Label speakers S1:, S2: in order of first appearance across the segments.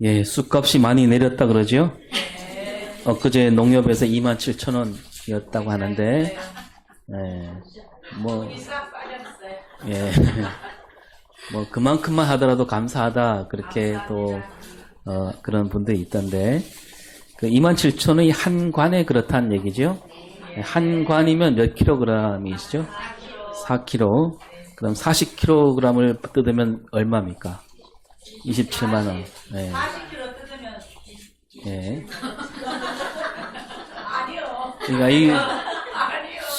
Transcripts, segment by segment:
S1: 예, 쑥값이 많이 내렸다 그러죠? 엊그제 농협에서 27,000원이었다고 하는데, 예, 뭐, 예, 뭐, 그만큼만 하더라도 감사하다, 그렇게 또, 그런 분들이 있던데, 그 27,000원이 한 관에 그렇다는 얘기죠? 한 관이면 몇 킬로그램이시죠? 4kg. 그럼 40kg을 뜯으면 얼마입니까? 27만 원. 예.
S2: 40kg 뜯으면
S1: 예.
S2: 아니요.
S1: 그러니까 이
S2: 아니요.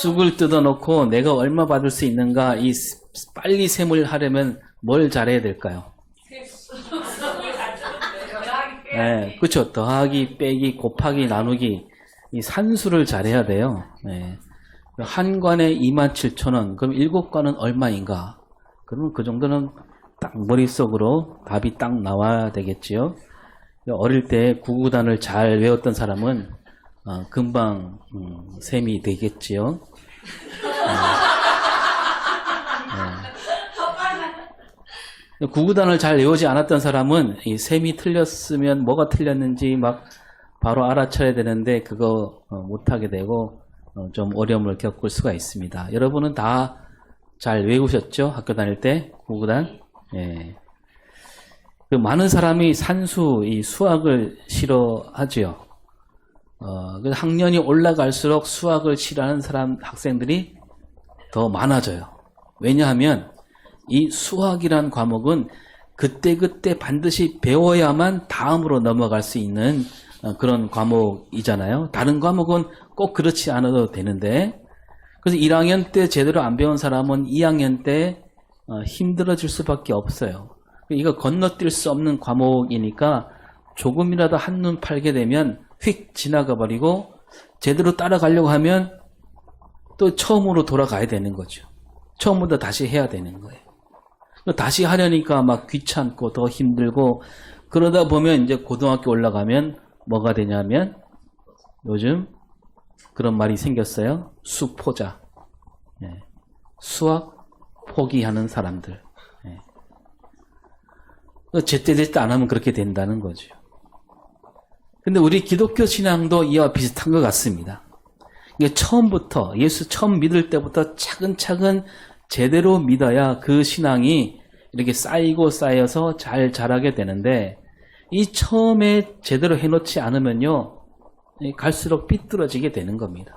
S1: 쑥을 뜯어놓고 내가 얼마 받을 수 있는가, 이 빨리 셈을 하려면 뭘 잘해야 될까요? 예, 그렇죠. 더하기, 빼기, 곱하기, 나누기, 이 산수를 잘해야 돼요. 예. 한 관에 27,000원. 그럼 7관은 얼마인가? 그러면 그 정도는 딱 머릿속으로 답이 딱 나와야 되겠지요. 어릴 때 구구단을 잘 외웠던 사람은 금방 셈이 되겠지요. 구구단을 잘 외우지 않았던 사람은 이 셈이 틀렸으면 뭐가 틀렸는지 막 바로 알아차려야 되는데 그거 못하게 되고 좀 어려움을 겪을 수가 있습니다. 여러분은 다 잘 외우셨죠? 학교 다닐 때 구구단. 예. 그 많은 사람이 산수, 이 수학을 싫어하지요. 학년이 올라갈수록 수학을 싫어하는 학생들이 더 많아져요. 왜냐하면 이 수학이란 과목은 그때그때 반드시 배워야만 다음으로 넘어갈 수 있는 그런 과목이잖아요. 다른 과목은 꼭 그렇지 않아도 되는데, 그래서 1학년 때 제대로 안 배운 사람은 2학년 때 힘들어질 수밖에 없어요. 이거 건너뛸 수 없는 과목이니까 조금이라도 한눈 팔게 되면 휙 지나가 버리고 제대로 따라가려고 하면 또 처음으로 돌아가야 되는 거죠. 처음부터 다시 해야 되는 거예요. 다시 하려니까 막 귀찮고 더 힘들고, 그러다 보면 이제 고등학교 올라가면 뭐가 되냐면 요즘 그런 말이 생겼어요. 수포자. 예. 수학 포기하는 사람들. 예. 제때제때 안 하면 그렇게 된다는 거죠. 근데 우리 기독교 신앙도 이와 비슷한 것 같습니다. 이게 처음부터, 예수 처음 믿을 때부터 차근차근 제대로 믿어야 그 신앙이 이렇게 쌓이고 쌓여서 잘 자라게 되는데, 이 처음에 제대로 해놓지 않으면요, 갈수록 삐뚤어지게 되는 겁니다.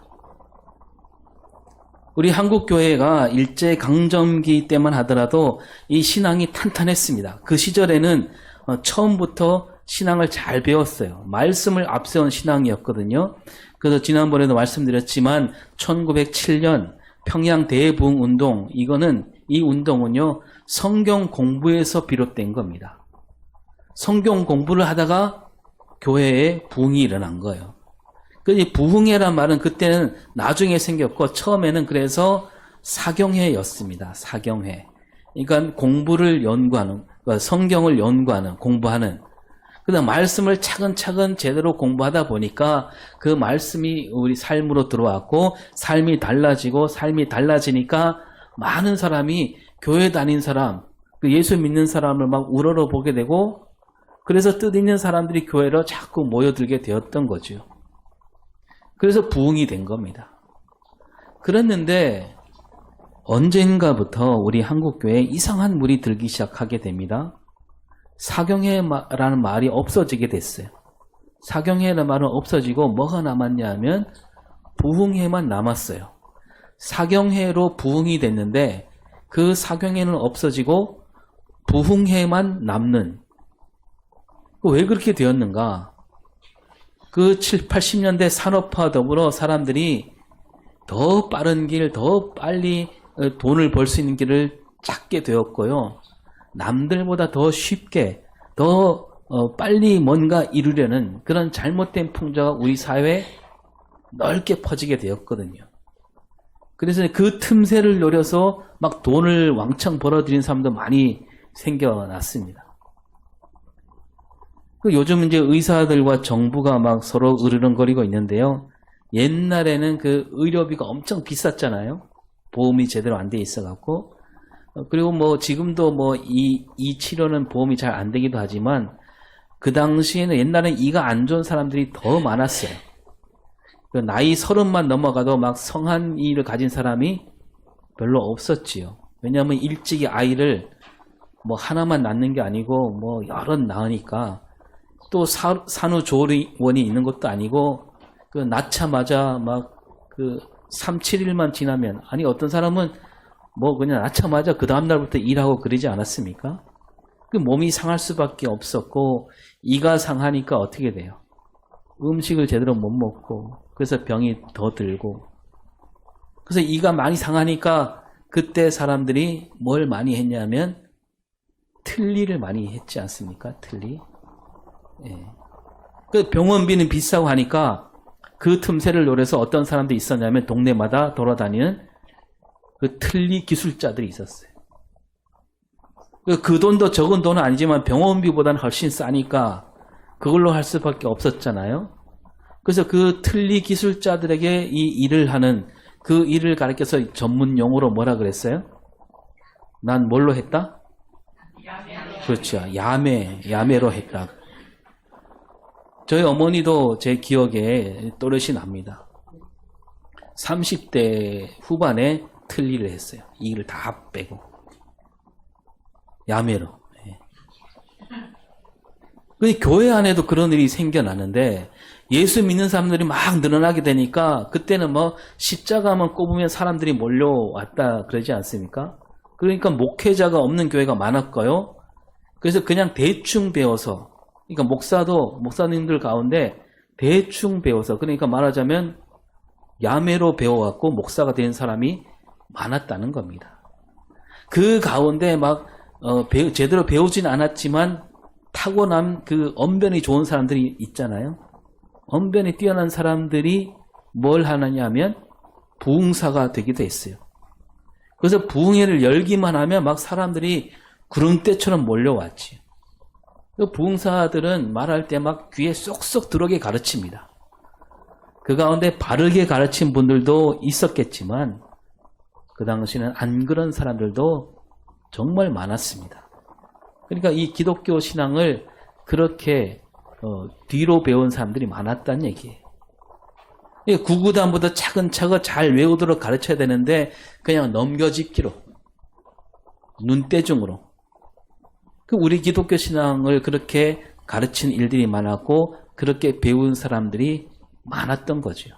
S1: 우리 한국교회가 일제강점기 때만 하더라도 이 신앙이 탄탄했습니다. 그 시절에는 처음부터 신앙을 잘 배웠어요. 말씀을 앞세운 신앙이었거든요. 그래서 지난번에도 말씀드렸지만 1907년 평양 대부흥운동, 이 운동은요, 성경 공부에서 비롯된 겁니다. 성경 공부를 하다가 교회에 부흥이 일어난 거예요. 이 부흥회란 말은 그때는 나중에 생겼고, 처음에는 그래서 사경회였습니다. 사경회. 그러니까 공부를 연구하는, 그러니까 성경을 연구하는, 공부하는. 그다음 말씀을 차근차근 제대로 공부하다 보니까 그 말씀이 우리 삶으로 들어왔고, 삶이 달라지고, 삶이 달라지니까 많은 사람이 교회 다닌 사람, 예수 믿는 사람을 막 우러러보게 되고, 그래서 뜻있는 사람들이 교회로 자꾸 모여들게 되었던 거죠. 그래서 부흥이 된 겁니다. 그랬는데 언젠가부터 우리 한국교회에 이상한 물이 들기 시작하게 됩니다. 사경회라는 말이 없어지게 됐어요. 사경회라는 말은 없어지고 뭐가 남았냐 하면 부흥회만 남았어요. 사경회로 부흥이 됐는데 그 사경회는 없어지고 부흥회만 남는, 왜 그렇게 되었는가? 그 7, 80년대 산업화 더불어 사람들이 더 빠른 길, 더 빨리 돈을 벌 수 있는 길을 찾게 되었고요. 남들보다 더 쉽게, 더 빨리 뭔가 이루려는 그런 잘못된 풍조가 우리 사회에 넓게 퍼지게 되었거든요. 그래서 그 틈새를 노려서 막 돈을 왕창 벌어들이는 사람도 많이 생겨났습니다. 요즘 이제 의사들과 정부가 막 서로 으르렁거리고 있는데요. 옛날에는 그 의료비가 엄청 비쌌잖아요. 보험이 제대로 안 돼 있어갖고. 그리고 뭐 지금도 뭐 이 치료는 보험이 잘 안 되기도 하지만, 그 당시에는 옛날엔 이가 안 좋은 사람들이 더 많았어요. 그 나이 30만 넘어가도 막 성한 이를 가진 사람이 별로 없었지요. 왜냐하면 일찍이 아이를 뭐 하나만 낳는 게 아니고 뭐 여러 낳으니까 또 산후조리원이 있는 것도 아니고 그 낳자마자 막 그 3, 7일만 지나면 아니 어떤 사람은 뭐 그냥 낳자마자 그 다음날부터 일하고 그러지 않았습니까? 그 몸이 상할 수밖에 없었고 이가 상하니까 어떻게 돼요? 음식을 제대로 못 먹고 그래서 병이 더 들고 그래서 이가 많이 상하니까 그때 사람들이 뭘 많이 했냐면 틀니를 많이 했지 않습니까? 틀니. 예. 그 병원비는 비싸고 하니까 그 틈새를 노려서 어떤 사람들이 있었냐면 동네마다 돌아다니는 그 틀니 기술자들이 있었어요. 그 돈도 적은 돈은 아니지만 병원비보다는 훨씬 싸니까 그걸로 할 수밖에 없었잖아요. 그래서 그 틀니 기술자들에게 이 일을 하는 그 일을 가르쳐서 전문 용어로 뭐라 그랬어요? 난 뭘로 했다? 그렇죠. 야매로 했다. 저희 어머니도 제 기억에 또렷이 납니다. 30대 후반에 틀니를 했어요. 이 일을 다 빼고. 야매로. 예. 교회 안에도 그런 일이 생겨나는데 예수 믿는 사람들이 막 늘어나게 되니까 그때는 뭐 십자가만 꼽으면 사람들이 몰려왔다 그러지 않습니까? 그러니까 목회자가 없는 교회가 많았고요. 그래서 그냥 대충 배워서 그러니까 목사님들 가운데 대충 배워서 그러니까 말하자면 야매로 배워갖고 목사가 된 사람이 많았다는 겁니다. 그 가운데 막 제대로 배우진 않았지만 타고난 그 언변이 좋은 사람들이 있잖아요. 언변이 뛰어난 사람들이 뭘 하느냐 하면 부흥사가 되기도 했어요. 그래서 부흥회를 열기만 하면 막 사람들이 구름대처럼 몰려왔지. 그 부흥사들은 말할 때 막 귀에 쏙쏙 들어오게 가르칩니다. 그 가운데 바르게 가르친 분들도 있었겠지만 그 당시에는 안 그런 사람들도 정말 많았습니다. 그러니까 이 기독교 신앙을 그렇게 뒤로 배운 사람들이 많았다는 얘기예요. 구구단부터 차근차근 잘 외우도록 가르쳐야 되는데 그냥 넘겨짚기로 눈대중으로 우리 기독교 신앙을 그렇게 가르친 일들이 많았고 그렇게 배운 사람들이 많았던 거죠.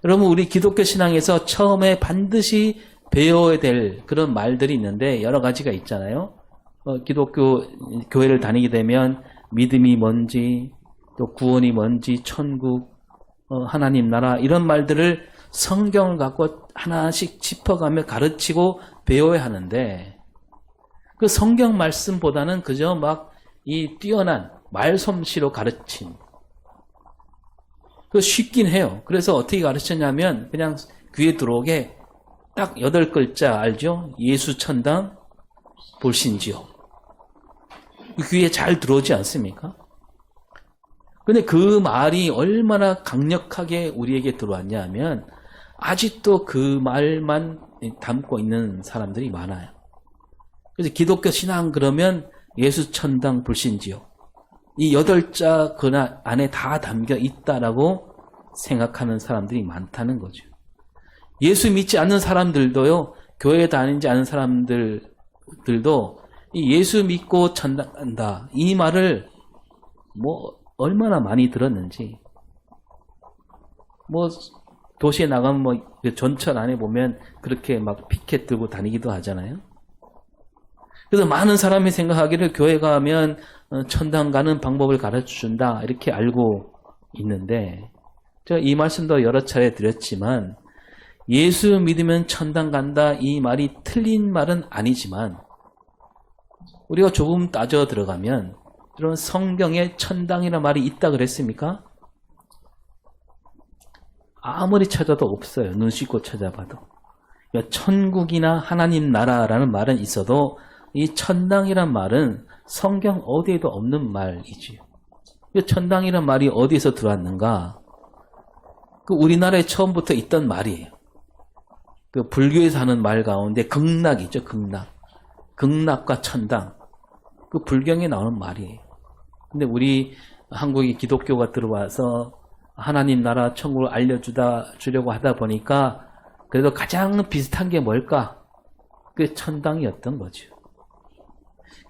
S1: 여러분 우리 기독교 신앙에서 처음에 반드시 배워야 될 그런 말들이 있는데 여러 가지가 있잖아요. 기독교 교회를 다니게 되면 믿음이 뭔지 또 구원이 뭔지 천국 하나님 나라 이런 말들을 성경을 갖고 하나씩 짚어가며 가르치고 배워야 하는데 그 성경 말씀보다는 그저 막 이 뛰어난 말솜씨로 가르친 그 쉽긴 해요. 그래서 어떻게 가르쳤냐면 그냥 귀에 들어오게 딱 8글자 알죠? 예수 천당 볼신지요. 귀에 잘 들어오지 않습니까? 근데 그 말이 얼마나 강력하게 우리에게 들어왔냐 하면 아직도 그 말만 담고 있는 사람들이 많아요. 그래서 기독교 신앙 그러면 예수 천당 불신지요. 이 8자 그 안에 다 담겨 있다라고 생각하는 사람들이 많다는 거죠. 예수 믿지 않는 사람들도요. 교회 다니지 않는 사람들도 이 예수 믿고 천당 간다. 이 말을 뭐 얼마나 많이 들었는지. 뭐 도시에 나가면 뭐 전철 안에 보면 그렇게 막 피켓 들고 다니기도 하잖아요. 그래서 많은 사람이 생각하기를 교회 가면 천당 가는 방법을 가르쳐준다 이렇게 알고 있는데 제가 이 말씀도 여러 차례 드렸지만 예수 믿으면 천당 간다 이 말이 틀린 말은 아니지만 우리가 조금 따져 들어가면 이런 성경에 천당이라는 말이 있다 그랬습니까? 아무리 찾아도 없어요. 눈 씻고 찾아봐도. 천국이나 하나님 나라라는 말은 있어도 이 천당이란 말은 성경 어디에도 없는 말이지요. 천당이란 말이 어디에서 들어왔는가? 그 우리나라에 처음부터 있던 말이에요. 그 불교에서 하는 말 가운데 극락이죠, 극락. 극락과 천당. 그 불경에 나오는 말이에요. 근데 우리 한국에 기독교가 들어와서 하나님 나라 천국을 주려고 하다 보니까 그래도 가장 비슷한 게 뭘까? 그게 천당이었던 거죠.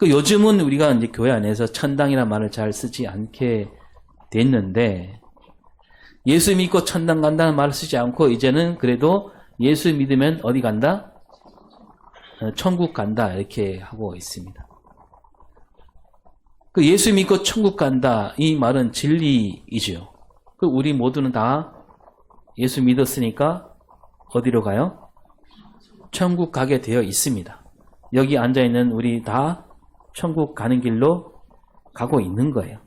S1: 요즘은 우리가 이제 교회 안에서 천당이라는 말을 잘 쓰지 않게 됐는데, 예수 믿고 천당 간다는 말을 쓰지 않고 이제는 그래도 예수 믿으면 어디 간다? 천국 간다 이렇게 하고 있습니다. 예수 믿고 천국 간다 이 말은 진리이죠. 우리 모두는 다 예수 믿었으니까 어디로 가요? 천국 가게 되어 있습니다. 여기 앉아있는 우리 다 천국 가는 길로 가고 있는 거예요.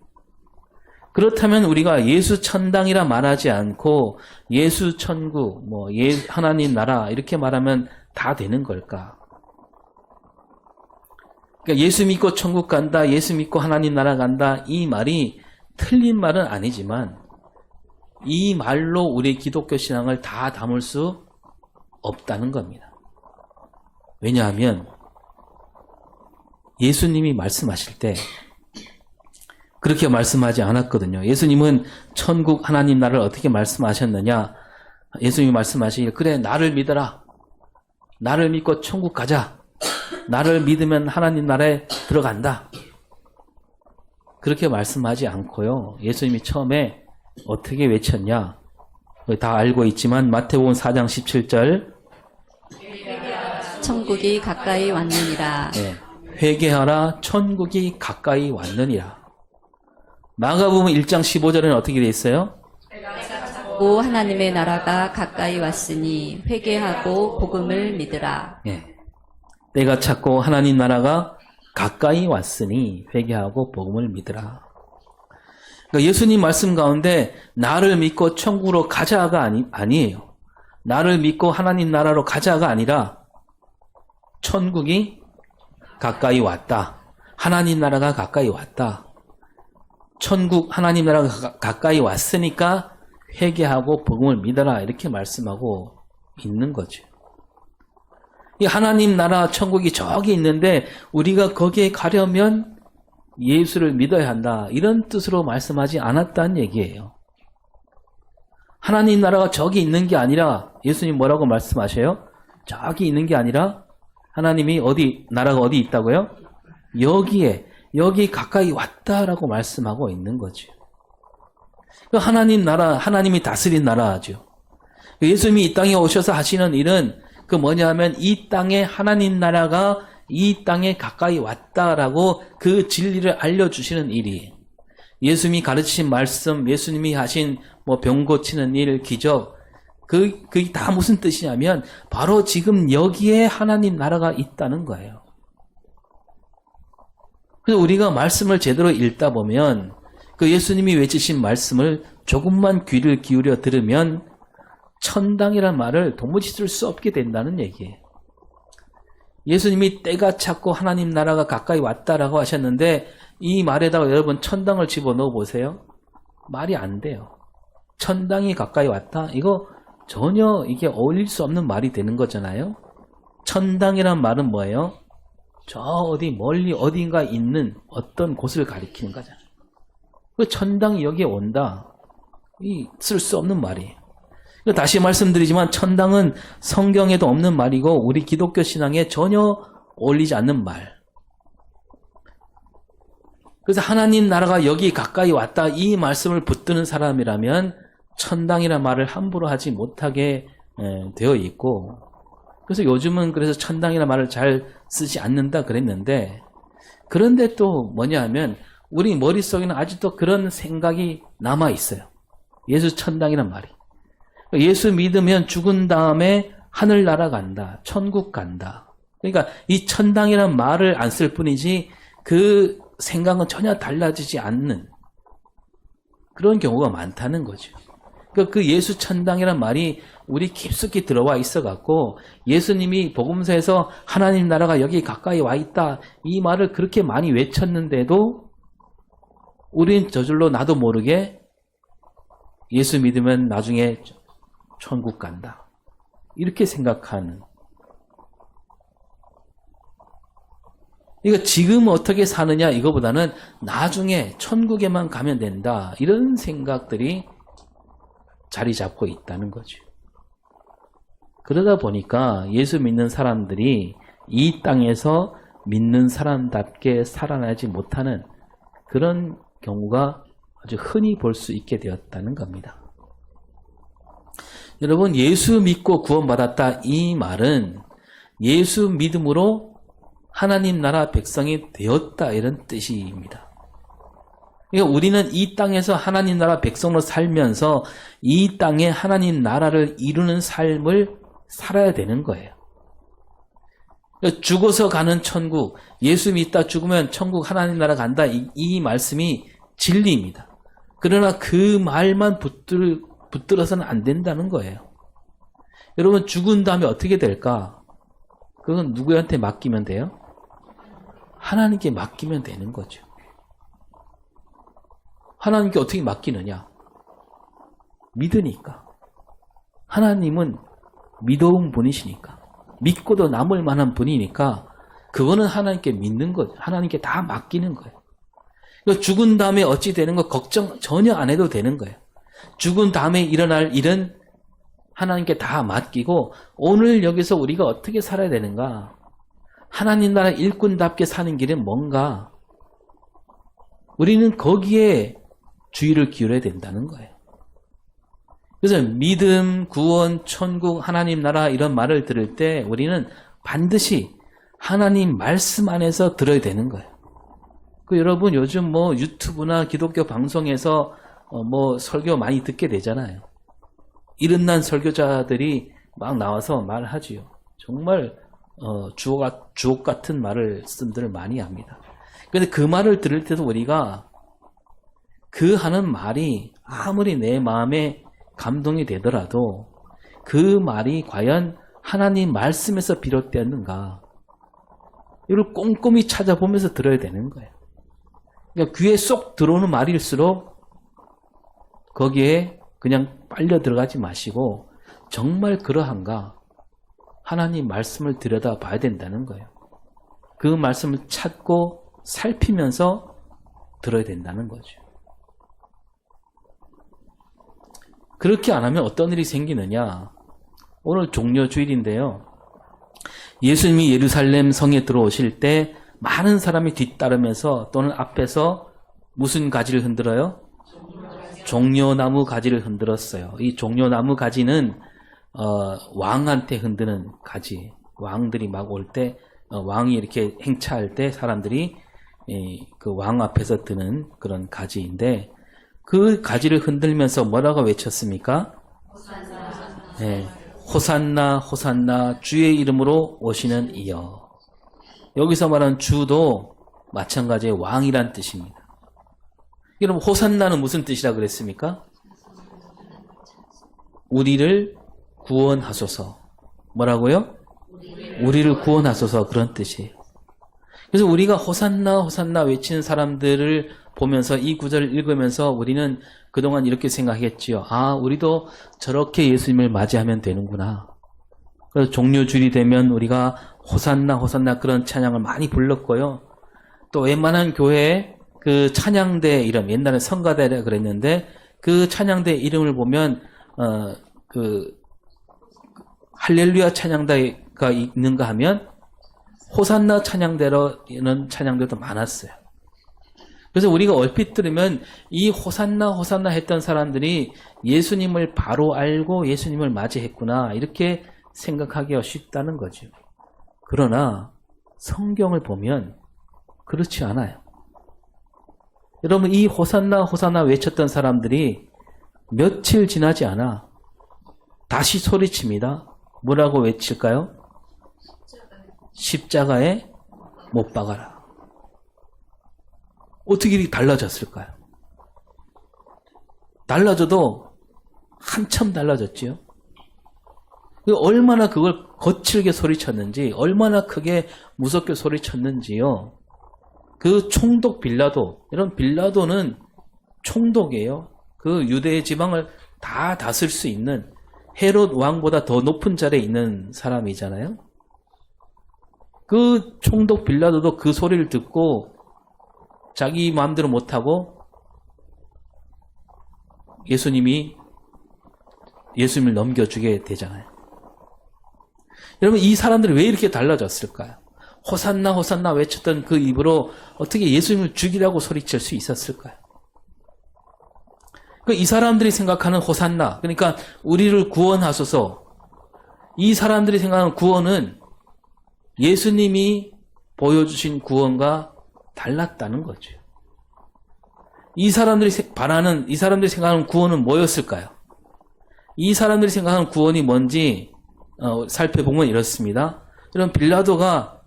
S1: 그렇다면 우리가 예수 천당이라 말하지 않고 예수 천국, 하나님 나라 이렇게 말하면 다 되는 걸까? 그러니까 예수 믿고 천국 간다, 예수 믿고 하나님 나라 간다 이 말이 틀린 말은 아니지만 이 말로 우리 기독교 신앙을 다 담을 수 없다는 겁니다. 왜냐하면 예수님이 말씀하실 때 그렇게 말씀하지 않았거든요. 예수님은 천국 하나님 나라를 어떻게 말씀하셨느냐? 예수님이 말씀하시길 그래 나를 믿어라. 나를 믿고 천국 가자. 나를 믿으면 하나님 나라에 들어간다. 그렇게 말씀하지 않고요. 예수님이 처음에 어떻게 외쳤냐? 다 알고 있지만 마태복음 4장 17절
S3: 천국이 가까이 왔느니라.
S1: 네, 회개하라 천국이 가까이 왔느니라. 마가복음 1장 15절에는 어떻게 되어 있어요?
S3: 오 하나님의 나라가 가까이 왔으니 회개하고 복음을 믿으라.
S1: 네, 때가 찼고 하나님 나라가 가까이 왔으니 회개하고 복음을 믿으라. 그러니까 예수님 말씀 가운데 나를 믿고 천국으로 가자가 아니에요. 나를 믿고 하나님 나라로 가자가 아니라 천국이 가까이 왔다. 하나님 나라가 가까이 왔다. 천국 하나님 나라가 가까이 왔으니까 회개하고 복음을 믿어라 이렇게 말씀하고 있는 거죠. 이 하나님 나라 천국이 저기 있는데 우리가 거기에 가려면 예수를 믿어야 한다 이런 뜻으로 말씀하지 않았다는 얘기예요. 하나님 나라가 저기 있는 게 아니라 예수님 뭐라고 말씀하셔요? 저기 있는 게 아니라 하나님이 나라가 어디 있다고요? 여기 가까이 왔다라고 말씀하고 있는 거죠. 하나님 나라, 하나님이 다스린 나라죠. 예수님이 이 땅에 오셔서 하시는 일은 뭐냐면 이 땅에 하나님 나라가 이 땅에 가까이 왔다라고 그 진리를 알려주시는 일이에요. 예수님이 가르치신 말씀, 예수님이 하신 병 고치는 일, 기적, 그게 다 무슨 뜻이냐면 바로 지금 여기에 하나님 나라가 있다는 거예요. 그래서 우리가 말씀을 제대로 읽다 보면 예수님이 외치신 말씀을 조금만 귀를 기울여 들으면 천당이란 말을 도무지 쓸 수 없게 된다는 얘기예요. 예수님이 때가 찼고 하나님 나라가 가까이 왔다라고 하셨는데 이 말에다가 여러분 천당을 집어넣어 보세요. 말이 안 돼요. 천당이 가까이 왔다? 이거 전혀 이게 어울릴 수 없는 말이 되는 거잖아요. 천당이란 말은 뭐예요? 저 어디 멀리 어딘가 있는 어떤 곳을 가리키는 거잖아요. 천당이 여기에 온다. 쓸 수 없는 말이에요. 다시 말씀드리지만 천당은 성경에도 없는 말이고 우리 기독교 신앙에 전혀 어울리지 않는 말. 그래서 하나님 나라가 여기 가까이 왔다 이 말씀을 붙드는 사람이라면 천당이라는 말을 함부로 하지 못하게 되어 있고, 그래서 요즘은 그래서 천당이라는 말을 잘 쓰지 않는다 그랬는데, 그런데 또 뭐냐 하면 우리 머릿속에는 아직도 그런 생각이 남아 있어요. 예수 천당이란 말이. 예수 믿으면 죽은 다음에 하늘 날아간다. 천국 간다. 그러니까 이 천당이란 말을 안 쓸 뿐이지 그 생각은 전혀 달라지지 않는 그런 경우가 많다는 거죠. 그러니까 그 예수 천당이란 말이 우리 깊숙이 들어와 있어갖고 예수님이 복음서에서 하나님 나라가 여기 가까이 와 있다 이 말을 그렇게 많이 외쳤는데도 우린 저절로 나도 모르게 예수 믿으면 나중에 천국 간다 이렇게 생각하는, 이거 지금 어떻게 사느냐 이거보다는 나중에 천국에만 가면 된다. 이런 생각들이 자리 잡고 있다는 거죠. 그러다 보니까 예수 믿는 사람들이 이 땅에서 믿는 사람답게 살아나지 못하는 그런 경우가 아주 흔히 볼 수 있게 되었다는 겁니다. 여러분, 예수 믿고 구원받았다 이 말은 예수 믿음으로 하나님 나라 백성이 되었다 이런 뜻입니다. 그러니까 우리는 이 땅에서 하나님 나라 백성으로 살면서 이 땅에 하나님 나라를 이루는 삶을 살아야 되는 거예요. 그러니까 죽어서 가는 천국, 예수 믿다 죽으면 천국 하나님 나라 간다 이 말씀이 진리입니다. 그러나 그 말만 붙들어서는 안 된다는 거예요. 여러분, 죽은 다음에 어떻게 될까? 그건 누구한테 맡기면 돼요? 하나님께 맡기면 되는 거죠. 하나님께 어떻게 맡기느냐? 믿으니까. 하나님은 믿어온 분이시니까. 믿고도 남을 만한 분이니까 그거는 하나님께 믿는 거죠. 하나님께 다 맡기는 거예요. 죽은 다음에 어찌 되는 거 걱정 전혀 안 해도 되는 거예요. 죽은 다음에 일어날 일은 하나님께 다 맡기고 오늘 여기서 우리가 어떻게 살아야 되는가? 하나님 나라 일꾼답게 사는 길은 뭔가? 우리는 거기에 주의를 기울여야 된다는 거예요. 그래서 믿음, 구원, 천국, 하나님 나라 이런 말을 들을 때 우리는 반드시 하나님 말씀 안에서 들어야 되는 거예요. 여러분 요즘 뭐 유튜브나 기독교 방송에서 뭐 설교 많이 듣게 되잖아요. 이른난 설교자들이 막 나와서 말하지요. 정말 주옥 같은 말을 쓴들 많이 합니다. 그런데 그 말을 들을 때도 우리가 그 하는 말이 아무리 내 마음에 감동이 되더라도 그 말이 과연 하나님 말씀에서 비롯되었는가 이걸 꼼꼼히 찾아보면서 들어야 되는 거예요. 그러니까 귀에 쏙 들어오는 말일수록 거기에 그냥 빨려 들어가지 마시고 정말 그러한가 하나님 말씀을 들여다봐야 된다는 거예요. 그 말씀을 찾고 살피면서 들어야 된다는 거죠. 그렇게 안 하면 어떤 일이 생기느냐? 오늘 종려주일인데요. 예수님이 예루살렘 성에 들어오실 때 많은 사람이 뒤따르면서 또는 앞에서 무슨 가지를 흔들어요? 종려나무 가지를 흔들었어요. 이 종려나무 가지는 왕한테 흔드는 가지. 왕들이 막 올 때 왕이 이렇게 행차할 때 사람들이 그 왕 앞에서 드는 그런 가지인데 그 가지를 흔들면서 뭐라고 외쳤습니까? 네, 호산나 호산나 주의 이름으로 오시는 이여. 여기서 말하는 주도 마찬가지의 왕이란 뜻입니다. 여러분 호산나는 무슨 뜻이라 그랬습니까? 우리를 구원하소서. 뭐라고요? 우리를 구원하소서 그런 뜻이에요. 그래서 우리가 호산나 호산나 외치는 사람들을 보면서 이 구절을 읽으면서 우리는 그동안 이렇게 생각했지요. 아, 우리도 저렇게 예수님을 맞이하면 되는구나. 그래서 종료주일이 되면 우리가 호산나 호산나 그런 찬양을 많이 불렀고요. 또 웬만한 교회에 그 찬양대 이름, 옛날에 성가대라 그랬는데 그 찬양대 이름을 보면 그 할렐루야 찬양대가 있는가 하면 호산나 찬양대로는 찬양대도 많았어요. 그래서 우리가 얼핏 들으면 이 호산나 호산나 했던 사람들이 예수님을 바로 알고 예수님을 맞이했구나 이렇게 생각하기가 쉽다는 거죠. 그러나 성경을 보면 그렇지 않아요. 여러분 이 호산나 호산나 외쳤던 사람들이 며칠 지나지 않아 다시 소리칩니다. 뭐라고 외칠까요? 십자가에 못 박아라. 어떻게 이렇게 달라졌을까요? 달라져도 한참 달라졌지요. 얼마나 그걸 거칠게 소리쳤는지, 얼마나 크게 무섭게 소리쳤는지요. 그 총독 빌라도, 이런 빌라도는 총독이에요. 그 유대 지방을 다 다스릴 수 있는 헤롯 왕보다 더 높은 자리에 있는 사람이잖아요. 그 총독 빌라도도 그 소리를 듣고 자기 마음대로 못하고 예수님을 넘겨주게 되잖아요. 여러분, 이 사람들이 왜 이렇게 달라졌을까요? 호산나 호산나 외쳤던 그 입으로 어떻게 예수님을 죽이라고 소리칠 수 있었을까요? 이 사람들이 생각하는 호산나, 그러니까 우리를 구원하소서, 이 사람들이 생각하는 구원은 예수님이 보여주신 구원과 달랐다는 거죠. 이 사람들이 생각하는 구원은 뭐였을까요? 이 사람들이 생각하는 구원이 뭔지 살펴보면 이렇습니다. 이런 빌라도가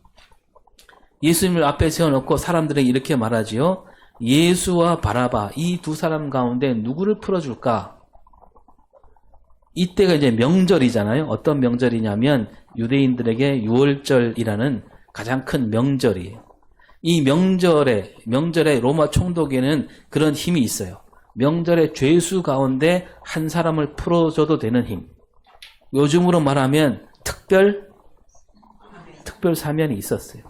S1: 예수님을 앞에 세워놓고 사람들에게 이렇게 말하지요. 예수와 바라바, 이 두 사람 가운데 누구를 풀어줄까? 이때가 이제 명절이잖아요. 어떤 명절이냐면 유대인들에게 유월절이라는 가장 큰 명절이에요. 이 명절에 로마 총독에는 그런 힘이 있어요. 명절의 죄수 가운데 한 사람을 풀어줘도 되는 힘. 요즘으로 말하면 특별 사면이 있었어요.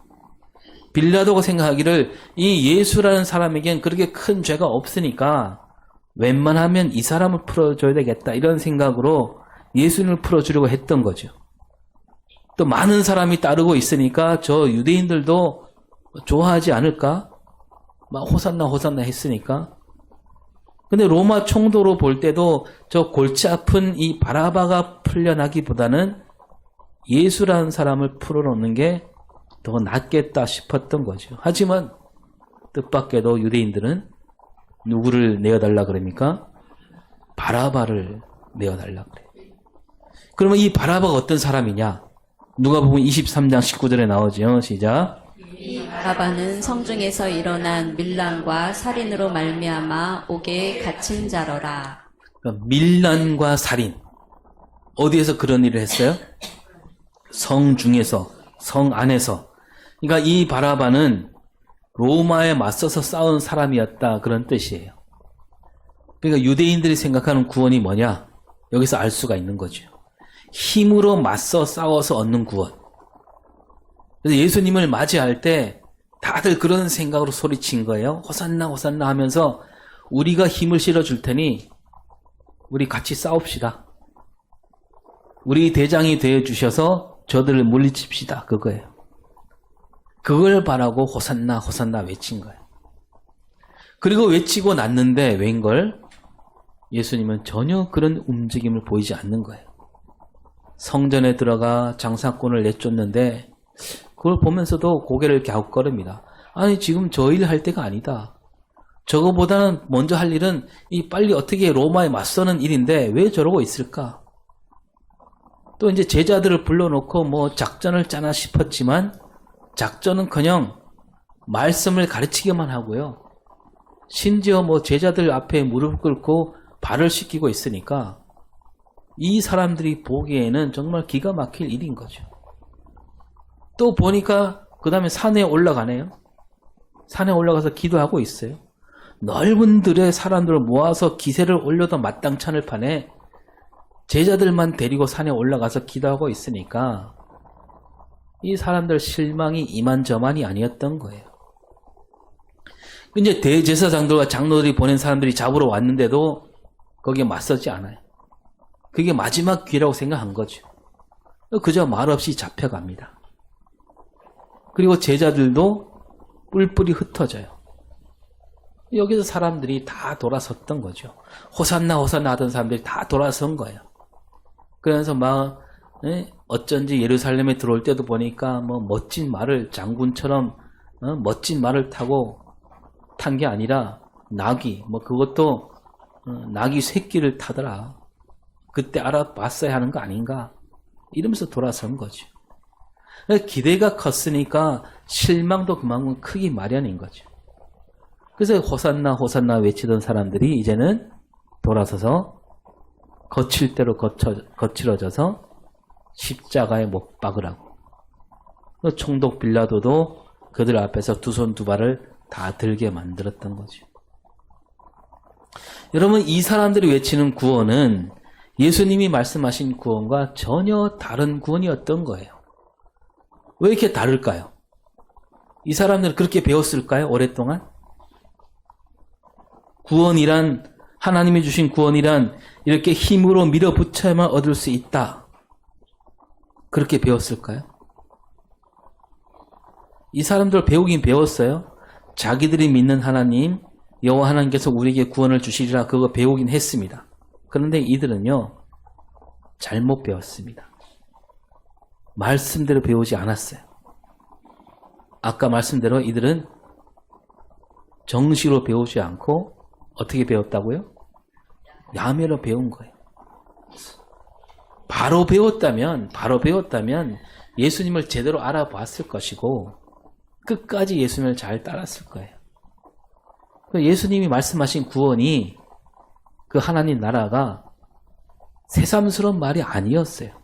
S1: 빌라도가 생각하기를 이 예수라는 사람에겐 그렇게 큰 죄가 없으니까 웬만하면 이 사람을 풀어줘야 되겠다, 이런 생각으로 예수님을 풀어주려고 했던 거죠. 또 많은 사람이 따르고 있으니까 저 유대인들도 좋아하지 않을까? 막 호산나 호산나 했으니까. 근데 로마 총독으로 볼 때도 저 골치 아픈 이 바라바가 풀려나기보다는 예수라는 사람을 풀어놓는 게 더 낫겠다 싶었던 거죠. 하지만 뜻밖에도 유대인들은 누구를 내어달라 그럽니까? 바라바를 내어달라 그래요. 그러면 이 바라바가 어떤 사람이냐? 누가복음 23장 19절에 나오죠. 시작.
S3: 이 바라바는 성중에서 일어난 밀란과 살인으로 말미암아 옥에 갇힌 자로라.
S1: 그러니까 밀란과 살인. 어디에서 그런 일을 했어요? 성 중에서, 성 안에서. 그러니까 이 바라바는 로마에 맞서서 싸운 사람이었다, 그런 뜻이에요. 그러니까 유대인들이 생각하는 구원이 뭐냐? 여기서 알 수가 있는 거죠. 힘으로 맞서 싸워서 얻는 구원. 그래서 예수님을 맞이할 때 다들 그런 생각으로 소리친 거예요. 호산나 호산나 하면서 우리가 힘을 실어줄 테니 우리 같이 싸웁시다. 우리 대장이 되어주셔서 저들을 물리칩시다. 그거예요. 그걸 바라고 호산나 호산나 외친 거예요. 그리고 외치고 났는데 웬걸? 예수님은 전혀 그런 움직임을 보이지 않는 거예요. 성전에 들어가 장사꾼을 내쫓는데 그걸 보면서도 고개를 갸웃거립니다. 아니, 지금 저 일 할 때가 아니다. 저거보다는 먼저 할 일은 이 빨리 어떻게 로마에 맞서는 일인데 왜 저러고 있을까? 또 이제 제자들을 불러놓고 뭐 작전을 짜나 싶었지만 작전은커녕 말씀을 가르치기만 하고요. 심지어 뭐 제자들 앞에 무릎 꿇고 발을 씻기고 있으니까 이 사람들이 보기에는 정말 기가 막힐 일인 거죠. 또 보니까 그 다음에 산에 올라가네요. 산에 올라가서 기도하고 있어요. 넓은 들에 사람들을 모아서 기세를 올려도 마땅치 않을 판에 제자들만 데리고 산에 올라가서 기도하고 있으니까 이 사람들 실망이 이만저만이 아니었던 거예요. 이제 대제사장들과 장로들이 보낸 사람들이 잡으러 왔는데도 거기에 맞서지 않아요. 그게 마지막 기회라고 생각한 거죠. 그저 말없이 잡혀갑니다. 그리고 제자들도 뿔뿔이 흩어져요. 여기서 사람들이 다 돌아섰던 거죠. 호산나 호산나 하던 사람들이 다 돌아선 거예요. 그래서 막 어쩐지 예루살렘에 들어올 때도 보니까 뭐 멋진 말을 장군처럼 멋진 말을 타고 탄 게 아니라 나귀, 뭐 그것도 나귀 새끼를 타더라. 그때 알아봤어야 하는 거 아닌가? 이러면서 돌아선 거죠. 기대가 컸으니까 실망도 그만큼 크기 마련인 거죠. 그래서 호산나 호산나 외치던 사람들이 이제는 돌아서서 거칠 대로 거칠어져서 십자가에 못 박으라고. 총독 빌라도도 그들 앞에서 두 손 두 발을 다 들게 만들었던 거죠. 여러분, 이 사람들이 외치는 구원은 예수님이 말씀하신 구원과 전혀 다른 구원이었던 거예요. 왜 이렇게 다를까요? 이 사람들은 그렇게 배웠을까요? 오랫동안? 구원이란, 하나님이 주신 구원이란 이렇게 힘으로 밀어붙여야만 얻을 수 있다. 그렇게 배웠을까요? 이 사람들 배우긴 배웠어요. 자기들이 믿는 하나님, 여호와 하나님께서 우리에게 구원을 주시리라 그거 배우긴 했습니다. 그런데 이들은요, 잘못 배웠습니다. 말씀대로 배우지 않았어요. 아까 말씀대로 이들은 정시로 배우지 않고 어떻게 배웠다고요? 야매로 배운 거예요. 바로 배웠다면 예수님을 제대로 알아봤을 것이고 끝까지 예수님을 잘 따랐을 거예요. 예수님이 말씀하신 구원이 그 하나님 나라가 새삼스러운 말이 아니었어요.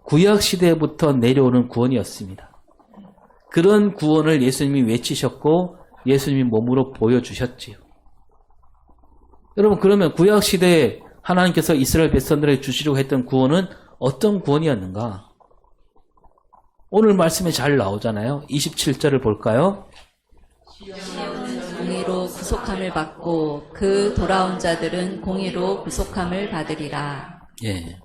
S1: 구약시대부터 내려오는 구원이었습니다. 그런 구원을 예수님이 외치셨고 예수님이 몸으로 보여주셨지요. 여러분, 그러면 구약시대에 하나님께서 이스라엘 백성들에게 주시려고 했던 구원은 어떤 구원이었는가? 오늘 말씀에 잘 나오잖아요. 27절을 볼까요?
S3: 공의로 구속함을 받고 그 돌아온 자들은 공의로 구속함을 받으리라.
S1: 예.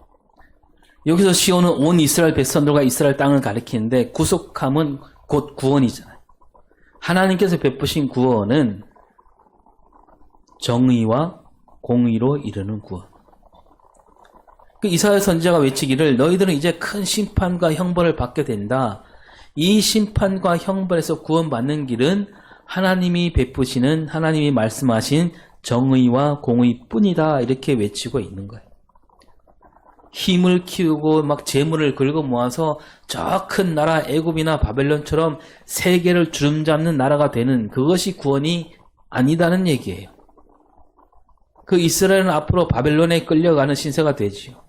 S1: 여기서 시온은 온 이스라엘 백성들과 이스라엘 땅을 가리키는데 구속함은 곧 구원이잖아요. 하나님께서 베푸신 구원은 정의와 공의로 이르는 구원. 그 이사야 선지자가 외치기를 너희들은 이제 큰 심판과 형벌을 받게 된다. 이 심판과 형벌에서 구원받는 길은 하나님이 베푸시는 하나님이 말씀하신 정의와 공의뿐이다. 이렇게 외치고 있는 거예요. 힘을 키우고 막 재물을 긁어 모아서 저 큰 나라 애굽이나 바벨론처럼 세계를 주름잡는 나라가 되는 그것이 구원이 아니다는 얘기예요. 그 이스라엘은 앞으로 바벨론에 끌려가는 신세가 되지요.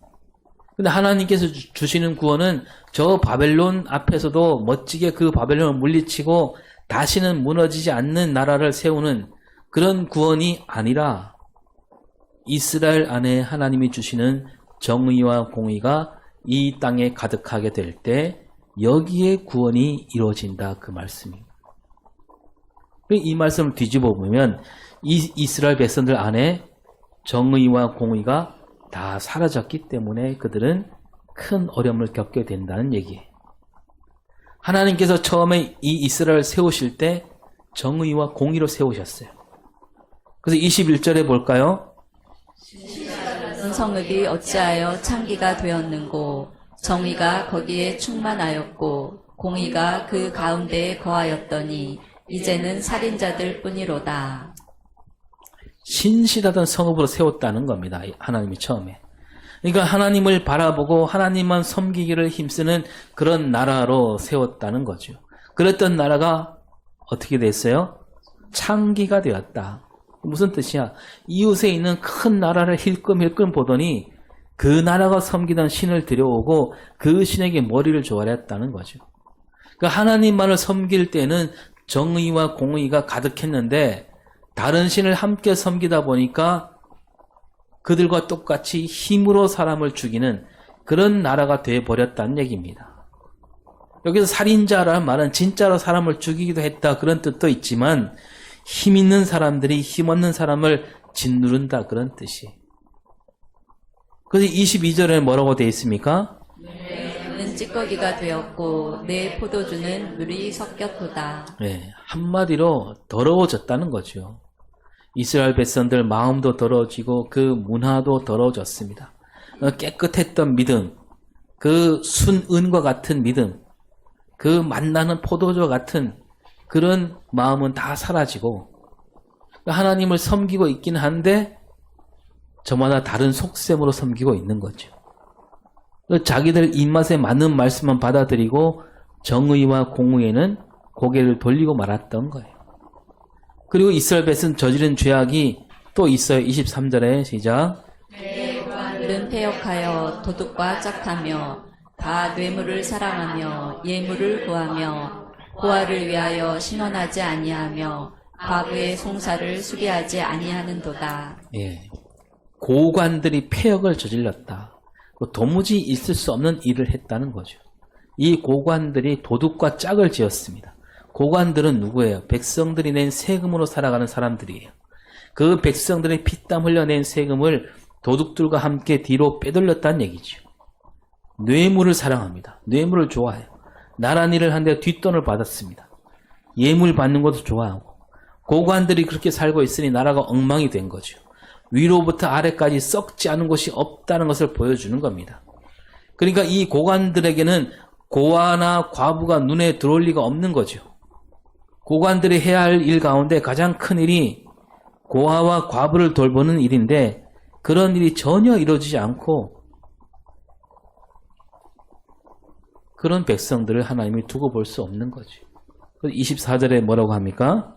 S1: 근데 하나님께서 주시는 구원은 저 바벨론 앞에서도 멋지게 그 바벨론을 물리치고 다시는 무너지지 않는 나라를 세우는 그런 구원이 아니라 이스라엘 안에 하나님이 주시는 정의와 공의가 이 땅에 가득하게 될 때 여기에 구원이 이루어진다 그 말씀입니다. 이 말씀을 뒤집어 보면 이 이스라엘 백성들 안에 정의와 공의가 다 사라졌기 때문에 그들은 큰 어려움을 겪게 된다는 얘기예요. 하나님께서 처음에 이 이스라엘을 세우실 때 정의와 공의로 세우셨어요. 그래서 21절에 볼까요?
S3: 성읍이 어찌하여 창기가 되었는고 정의가 거기에 충만하였고 공의가 그 가운데에 거하였더니 이제는 살인자들 뿐이로다.
S1: 신실하던 성읍으로 세웠다는 겁니다. 하나님이 처음에. 그러니까 하나님을 바라보고 하나님만 섬기기를 힘쓰는 그런 나라로 세웠다는 거죠. 그랬던 나라가 어떻게 됐어요? 창기가 되었다. 무슨 뜻이야? 이웃에 있는 큰 나라를 힐끔힐끔 보더니 그 나라가 섬기던 신을 들여오고 그 신에게 머리를 조아렸다는 거죠. 그러니까 하나님만을 섬길 때는 정의와 공의가 가득했는데 다른 신을 함께 섬기다 보니까 그들과 똑같이 힘으로 사람을 죽이는 그런 나라가 되어버렸다는 얘기입니다. 여기서 살인자라는 말은 진짜로 사람을 죽이기도 했다 그런 뜻도 있지만 힘 있는 사람들이 힘없는 사람을 짓누른다 그런 뜻이에요. 그래서 22절에 뭐라고 되어 있습니까?
S3: 는 찌꺼기가 되었고 내 포도주는 물이 섞였도다.
S1: 네, 한마디로 더러워졌다는 거죠. 이스라엘 백성들 마음도 더러워지고 그 문화도 더러워졌습니다. 깨끗했던 믿음, 그 순은과 같은 믿음, 그 만나는 포도주와 같은 그런 마음은 다 사라지고 하나님을 섬기고 있긴 한데 저마다 다른 속셈으로 섬기고 있는 거죠. 자기들 입맛에 맞는 말씀만 받아들이고 정의와 공의에는 고개를 돌리고 말았던 거예요. 그리고 이스라엘 백성 저지른 죄악이 또 있어요. 23절에 시작.
S3: 그들은 패역하여 도둑과 짝하며 다 뇌물을 사랑하며 예물을 구하며 고아를 위하여 신원하지 아니하며 과부의 송사를 수리하지 아니하는도다.
S1: 예, 고관들이 패역을 저질렀다. 도무지 있을 수 없는 일을 했다는 거죠. 이 고관들이 도둑과 짝을 지었습니다. 고관들은 누구예요? 백성들이 낸 세금으로 살아가는 사람들이에요. 그 백성들의 피땀 흘려낸 세금을 도둑들과 함께 뒤로 빼돌렸다는 얘기죠. 뇌물을 사랑합니다. 뇌물을 좋아해요. 나란 일을 하는데 뒷돈을 받았습니다. 예물 받는 것도 좋아하고. 고관들이 그렇게 살고 있으니 나라가 엉망이 된 거죠. 위로부터 아래까지 썩지 않은 곳이 없다는 것을 보여주는 겁니다. 그러니까 이 고관들에게는 고아나 과부가 눈에 들어올 리가 없는 거죠. 고관들이 해야 할 일 가운데 가장 큰 일이 고아와 과부를 돌보는 일인데 그런 일이 전혀 이루어지지 않고 그런 백성들을 하나님이 두고 볼 수 없는 거죠. 24절에 뭐라고 합니까?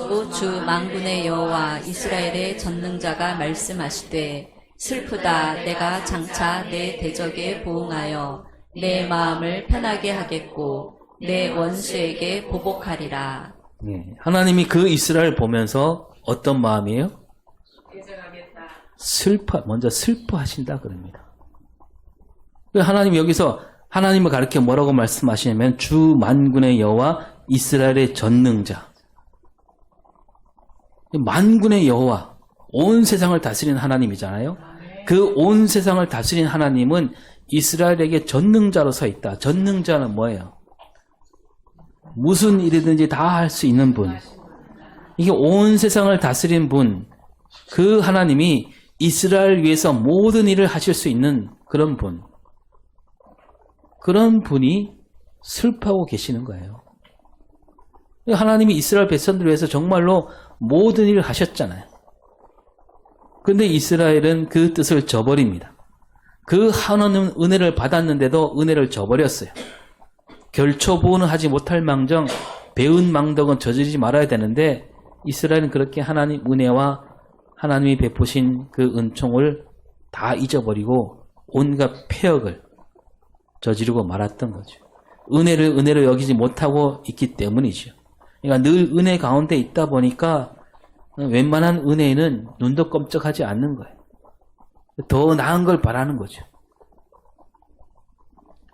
S3: 또 주 만군의 여호와 이스라엘의 전능자가 말씀하시되 슬프다 내가 장차 내 대적에 보응하여 내 마음을 편하게 하겠고 내 원수에게 보복하리라.
S1: 네, 하나님이 그 이스라엘 보면서 어떤 마음이에요? 먼저 슬퍼하신다 그럽니다. 하나님 여기서 하나님을 가르쳐 뭐라고 말씀하시냐면 주 만군의 여호와 이스라엘의 전능자. 만군의 여호와, 온 세상을 다스리는 하나님이잖아요. 그 온 세상을 다스리는 하나님은 이스라엘에게 전능자로 서 있다. 전능자는 뭐예요? 무슨 일이든지 다 할 수 있는 분. 이게 온 세상을 다스리는 분. 그 하나님이 이스라엘 위해서 모든 일을 하실 수 있는 그런 분. 그런 분이 슬퍼하고 계시는 거예요. 하나님이 이스라엘 백성들을 위해서 정말로 모든 일을 하셨잖아요. 그런데 이스라엘은 그 뜻을 저버립니다. 그 하나님 은혜를 받았는데도 은혜를 저버렸어요. 결초보호는 하지 못할 망정 배은 망덕은 저지르지 말아야 되는데 이스라엘은 그렇게 하나님 은혜와 하나님이 베푸신 그 은총을 다 잊어버리고 온갖 폐역을 저지르고 말았던 거죠. 은혜를 은혜로 여기지 못하고 있기 때문이죠. 그러니까 늘 은혜 가운데 있다 보니까 웬만한 은혜는 눈도 껌쩍하지 않는 거예요. 더 나은 걸 바라는 거죠.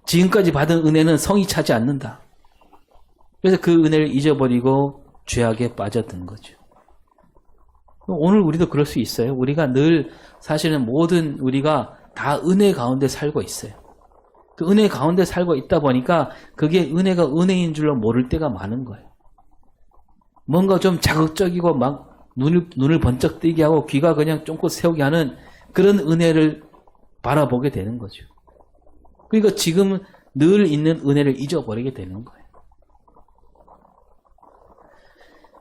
S1: 지금까지 받은 은혜는 성이 차지 않는다. 그래서 그 은혜를 잊어버리고 죄악에 빠져든 거죠. 오늘 우리도 그럴 수 있어요. 우리가 늘 사실은 모든 우리가 다 은혜 가운데 살고 있어요. 그 은혜 가운데 살고 있다 보니까 그게 은혜가 은혜인 줄로 모를 때가 많은 거예요. 뭔가 좀 자극적이고 막 눈을 번쩍 뜨게 하고 귀가 그냥 쫑긋 세우게 하는 그런 은혜를 바라보게 되는 거죠. 그러니까 지금 늘 있는 은혜를 잊어버리게 되는 거예요.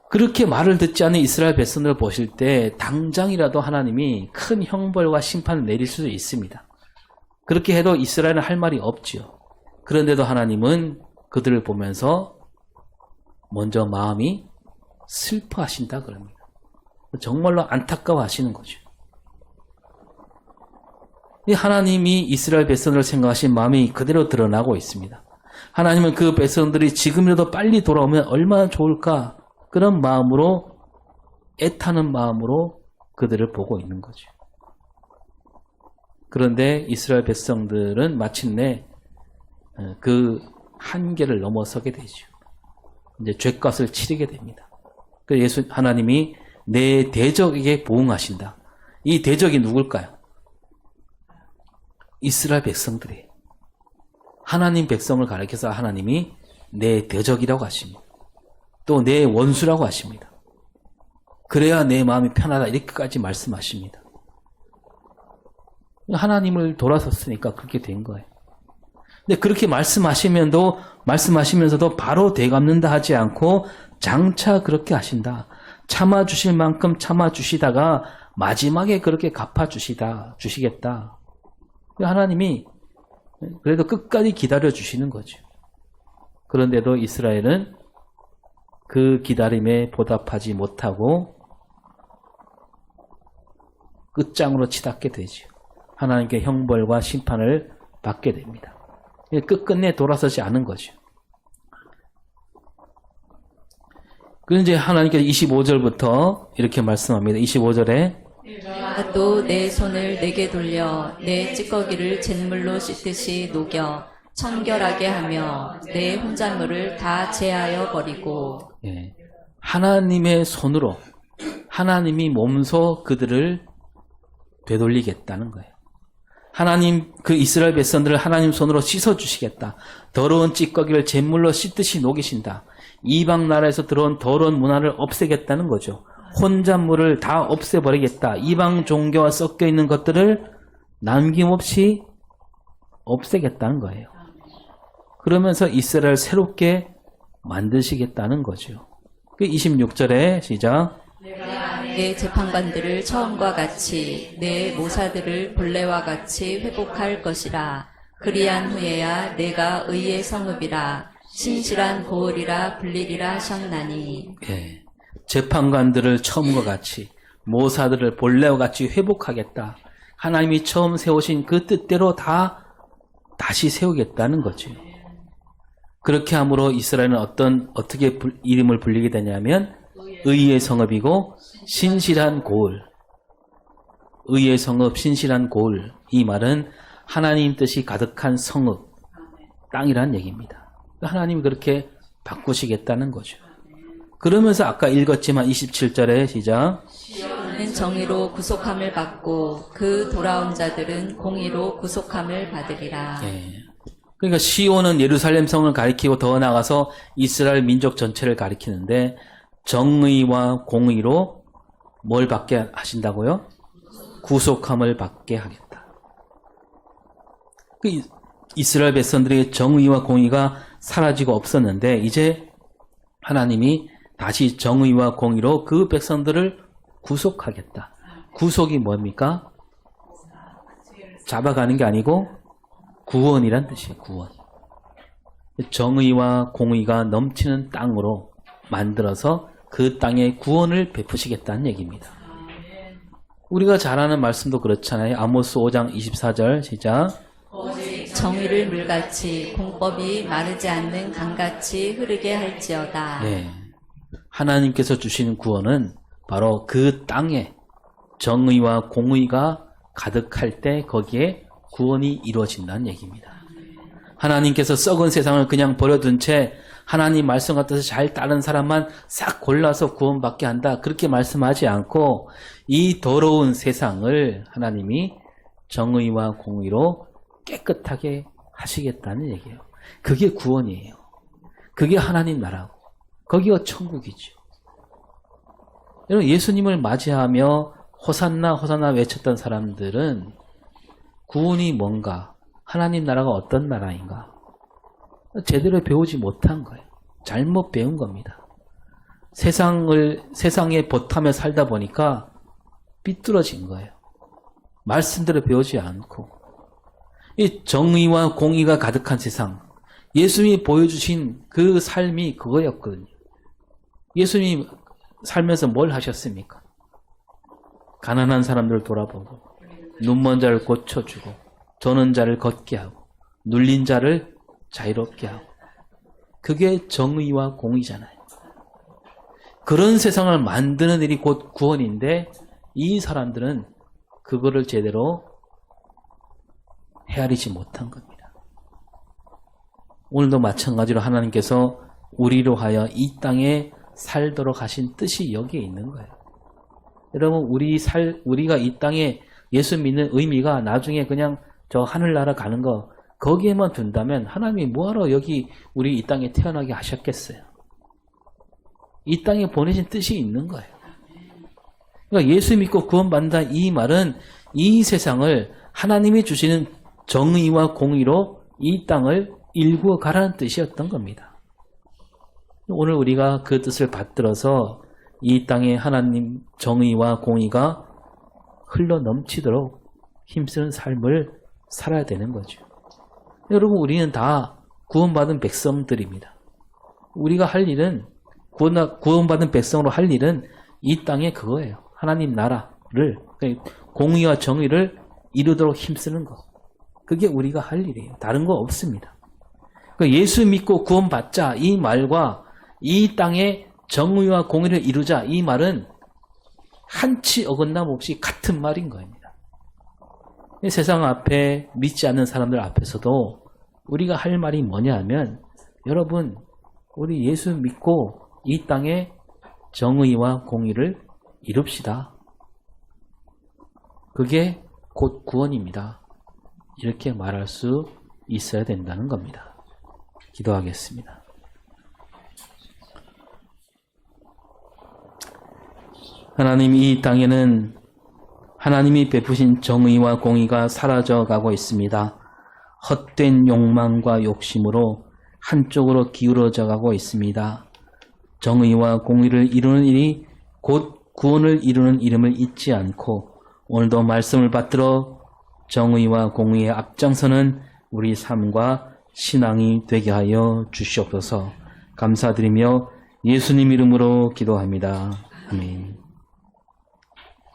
S1: 그렇게 말을 듣지 않은 이스라엘 백성들을 보실 때 당장이라도 하나님이 큰 형벌과 심판을 내릴 수도 있습니다. 그렇게 해도 이스라엘은 할 말이 없지요. 그런데도 하나님은 그들을 보면서 먼저 마음이 슬퍼하신다 그럽니다. 정말로 안타까워하시는 거죠. 이 하나님이 이스라엘 백성들을 생각하신 마음이 그대로 드러나고 있습니다. 하나님은 그 백성들이 지금이라도 빨리 돌아오면 얼마나 좋을까 그런 마음으로 애타는 마음으로 그들을 보고 있는 거죠. 그런데 이스라엘 백성들은 마침내 그 한계를 넘어서게 되죠. 이제 죄값을 치르게 됩니다. 그래서 하나님이 내 대적에게 보응하신다. 이 대적이 누굴까요? 이스라엘 백성들이에요. 하나님 백성을 가리켜서 하나님이 내 대적이라고 하십니다. 또 내 원수라고 하십니다. 그래야 내 마음이 편하다 이렇게까지 말씀하십니다. 하나님을 돌아섰으니까 그렇게 된 거예요. 근데 그렇게 말씀하시면서도 바로 되갚는다 하지 않고 장차 그렇게 하신다. 참아주실 만큼 참아주시다가 마지막에 그렇게 주시겠다. 하나님이 그래도 끝까지 기다려주시는 거죠. 그런데도 이스라엘은 그 기다림에 보답하지 못하고 끝장으로 치닫게 되죠. 하나님께 형벌과 심판을 받게 됩니다. 끝끝내 돌아서지 않은 거죠. 그런데 이제 하나님께서 25절부터 이렇게 말씀합니다. 25절에
S3: 또 내 손을 내게 돌려 내 찌꺼기를 잿물로 씻듯이 녹여 청결하게 하며 내 혼잣물을 다 제하여 버리고
S1: 예, 하나님의 손으로 하나님이 몸소 그들을 되돌리겠다는 거예요. 하나님 그 이스라엘 백성들을 하나님 손으로 씻어주시겠다. 더러운 찌꺼기를 잿물로 씻듯이 녹이신다. 이방 나라에서 들어온 더러운 문화를 없애겠다는 거죠. 혼잣물을 다 없애버리겠다. 이방 종교와 섞여 있는 것들을 남김없이 없애겠다는 거예요. 그러면서 이스라엘을 새롭게 만드시겠다는 거죠. 그 26절에 시작.
S3: 내 재판관들을 처음과 같이 내 모사들을 본래와 같이 회복할 것이라. 그리한 후에야 내가 의의 성읍이라 신실한 고을이라 불리리라 하셨나니.
S1: 예, 재판관들을 처음과 같이 모사들을 본래와 같이 회복하겠다. 하나님이 처음 세우신 그 뜻대로 다시 세우겠다는 거죠. 그렇게 함으로 이스라엘은 어떻게 이름을 불리게 되냐면 의의 성읍이고 신실한 고을. 의의 성읍, 신실한 고을. 이 말은 하나님 뜻이 가득한 성읍, 땅이란 얘기입니다. 하나님이 그렇게 바꾸시겠다는 거죠. 그러면서 아까 읽었지만 27절에 시작.
S3: 시온은 정의로 구속함을 받고 그 돌아온 자들은 공의로 구속함을 받으리라.
S1: 예. 그러니까 시온은 예루살렘 성을 가리키고 더 나아가서 이스라엘 민족 전체를 가리키는데 정의와 공의로 뭘 받게 하신다고요? 구속함을 받게 하겠다. 그 이스라엘 백성들의 정의와 공의가 사라지고 없었는데 이제 하나님이 다시 정의와 공의로 그 백성들을 구속하겠다. 구속이 뭡니까? 잡아가는 게 아니고 구원이란 뜻이에요. 구원. 정의와 공의가 넘치는 땅으로 만들어서 그 땅에 구원을 베푸시겠다는 얘기입니다. 우리가 잘 아는 말씀도 그렇잖아요. 아모스 5장 24절 시작.
S3: 정의를 물같이 공법이 마르지 않는 강같이 흐르게 할지어다.
S1: 네. 하나님께서 주시는 구원은 바로 그 땅에 정의와 공의가 가득할 때 거기에 구원이 이루어진다는 얘기입니다. 하나님께서 썩은 세상을 그냥 버려둔 채 하나님 말씀 같아서 잘 따른 사람만 싹 골라서 구원받게 한다. 그렇게 말씀하지 않고 이 더러운 세상을 하나님이 정의와 공의로 깨끗하게 하시겠다는 얘기예요. 그게 구원이에요. 그게 하나님 나라고. 거기가 천국이죠. 여러분 예수님을 맞이하며 호산나 호산나 외쳤던 사람들은 구원이 뭔가, 하나님 나라가 어떤 나라인가 제대로 배우지 못한 거예요. 잘못 배운 겁니다. 세상에 버타며 살다 보니까 삐뚤어진 거예요. 말씀대로 배우지 않고. 이 정의와 공의가 가득한 세상, 예수님이 보여주신 그 삶이 그거였거든요. 예수님이 살면서 뭘 하셨습니까? 가난한 사람들을 돌아보고 눈먼 자를 고쳐주고 저는 자를 걷게 하고 눌린 자를 자유롭게 하고. 그게 정의와 공의잖아요. 그런 세상을 만드는 일이 곧 구원인데 이 사람들은 그거를 제대로 헤아리지 못한 겁니다. 오늘도 마찬가지로 하나님께서 우리로 하여 이 땅에 살도록 하신 뜻이 여기에 있는 거예요. 여러분 우리가 이 땅에 예수 믿는 의미가 나중에 그냥 저 하늘나라 가는 거 거기에만 둔다면 하나님이 뭐하러 여기 우리 이 땅에 태어나게 하셨겠어요. 이 땅에 보내신 뜻이 있는 거예요. 그러니까 예수 믿고 구원받는다 이 말은 이 세상을 하나님이 주시는 정의와 공의로 이 땅을 일구어 가라는 뜻이었던 겁니다. 오늘 우리가 그 뜻을 받들어서 이 땅에 하나님 정의와 공의가 흘러 넘치도록 힘쓰는 삶을 살아야 되는 거죠. 여러분 우리는 다 구원받은 백성들입니다. 우리가 할 일은 구원받은 백성으로 할 일은 이 땅에 그거예요. 하나님 나라를 공의와 정의를 이루도록 힘쓰는 것. 그게 우리가 할 일이에요. 다른 거 없습니다. 예수 믿고 구원받자 이 말과 이 땅에 정의와 공의를 이루자 이 말은 한치 어긋남 없이 같은 말인 겁니다. 세상 앞에 믿지 않는 사람들 앞에서도 우리가 할 말이 뭐냐 하면 여러분 우리 예수 믿고 이 땅에 정의와 공의를 이룹시다. 그게 곧 구원입니다. 이렇게 말할 수 있어야 된다는 겁니다. 기도하겠습니다. 하나님, 이 땅에는 하나님이 베푸신 정의와 공의가 사라져가고 있습니다. 헛된 욕망과 욕심으로 한쪽으로 기울어져 가고 있습니다. 정의와 공의를 이루는 일이 곧 구원을 이루는 이름을 잊지 않고 오늘도 말씀을 받들어 정의와 공의에 앞장서는 우리 삶과 신앙이 되게 하여 주시옵소서. 감사드리며 예수님 이름으로 기도합니다. 아멘.